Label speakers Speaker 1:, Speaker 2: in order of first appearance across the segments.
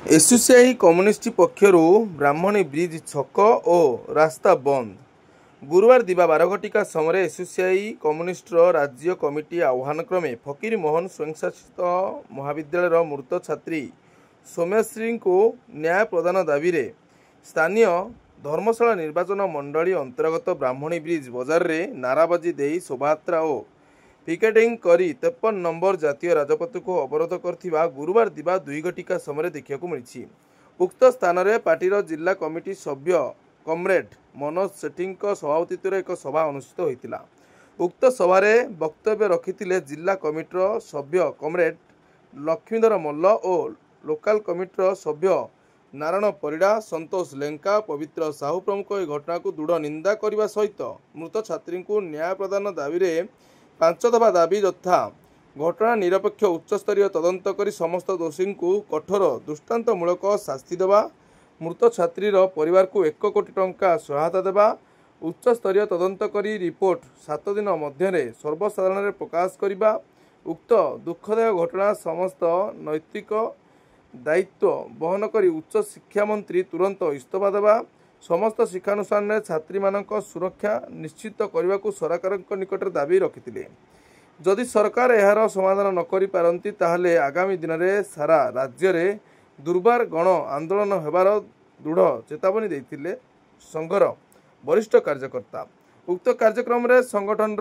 Speaker 1: Association communist पक्षर ब्राह्मणी bridge छक और रास्ता बंद। गुरुवार दिवा 12 घटिका समय एसोसिएशन कम्युनिस्ट राज्य कमिटी आह्वान क्रमे फकीर मोहन स्वयंशासित महाविद्यालय मृत छात्री सौम्यश्री को न्याय प्रदान दाबी रे स्थानीय धर्मशाला निर्वाचन मंडली अंतर्गत ब्राह्मणी ब्रिज बजार रे नाराबाजी दे शोभायात्रा और पिकेटिंग करी 53 नंबर जातीय राजपथ को अवरोध करथिबा गुरुवार दिवा 2 घटिका समय देखा मिली। उक्त स्थान में पार्टीर जिला कमिटी सभ्य कमरेड मनोज सेठी सभापतित्व एक सभा अनुष्ठित होता। उक्त सभारे वक्तव्य रखिथिले जिला कमिटीर सभ्य कमरेड लक्ष्मीधर मल्ल और लोकाल कमिटीर सभ्य नारायण परिड़ा, संतोष लेंका, पवित्र साहू प्रमुख यह घटना को दृढ़ निंदा करने सहित मृत छात्री को न्याय प्रदान दाबी में 5 दफा दाबी यथा घटना निरपेक्ष उच्चस्तरीय तदंत करी समस्त दोषी को कठोर दृष्टांतमूलक शास्ति देवा, मृत छात्रीर परिवार को 1 कोटी टंका सहायता देवा, उच्चस्तरीय तदंत करी रिपोर्ट 7 दिन मध्य सर्वसाधारण प्रकाश करने, उक्त दुखदायक घटना समस्त नैतिक दायित्व बहन करी उच्च शिक्षा मंत्री तुरंत इस्तीफा देवा, समस्त शिक्षानुष्ठान छात्री मानक सुरक्षा निश्चित करने को सरकार निकट दाबी रखिथिले। जदि सरकार यार समाधान न करि पारंती ताहले आगामी दिन में सारा राज्य में दुर्बार गण आंदोलन होबार दृढ़ चेतावनी देथिले संघर वरिष्ठ कार्यकर्ता। उक्त कार्यक्रम में संगठन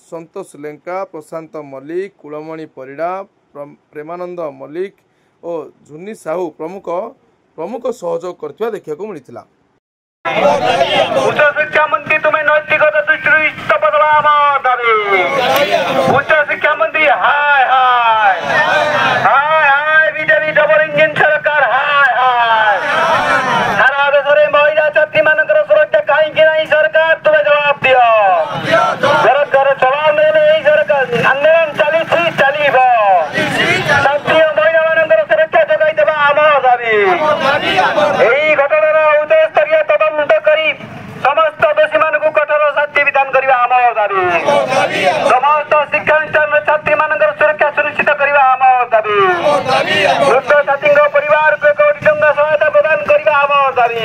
Speaker 1: संतोष लेंका, प्रशांत मल्लिक, कुलमणि परिड़ा, प्रेमानंद मल्लिक और झुन्नी साहू प्रमुख सहयोग करथिबा देखा मिलता।
Speaker 2: उच्च शिक्षा मंत्री तुम्हें नैतिकता दृष्टि इस्तीफा देवा दाबी। उच्च शिक्षा मंत्री हाय हाय हाय हाय बीजेपी डबल इंजिन सरकार हाय हाय। सारा देश में महिला छात्री मानकर सुरक्षा कहीं नहीं सरकार तुम्हें जवाब दियो। सरकार जवाब नहीं सरकार आंदोलन चली छात्री और महिला मानकर सुरक्षा जगाई देवा आम दाबी। यही घटनार उच्चस्तरीय तदंत करी समस्त दोषी मान को कठोर शास्ति विधान करने आम दाबी। समस्त शिक्षानुष्ठान छात्री मान सुरक्षा सुनिश्चित करने आम दाबी। मृत छात्री परिवार को 1 कोटी टंका सहायता प्रदान करने आम दाबी।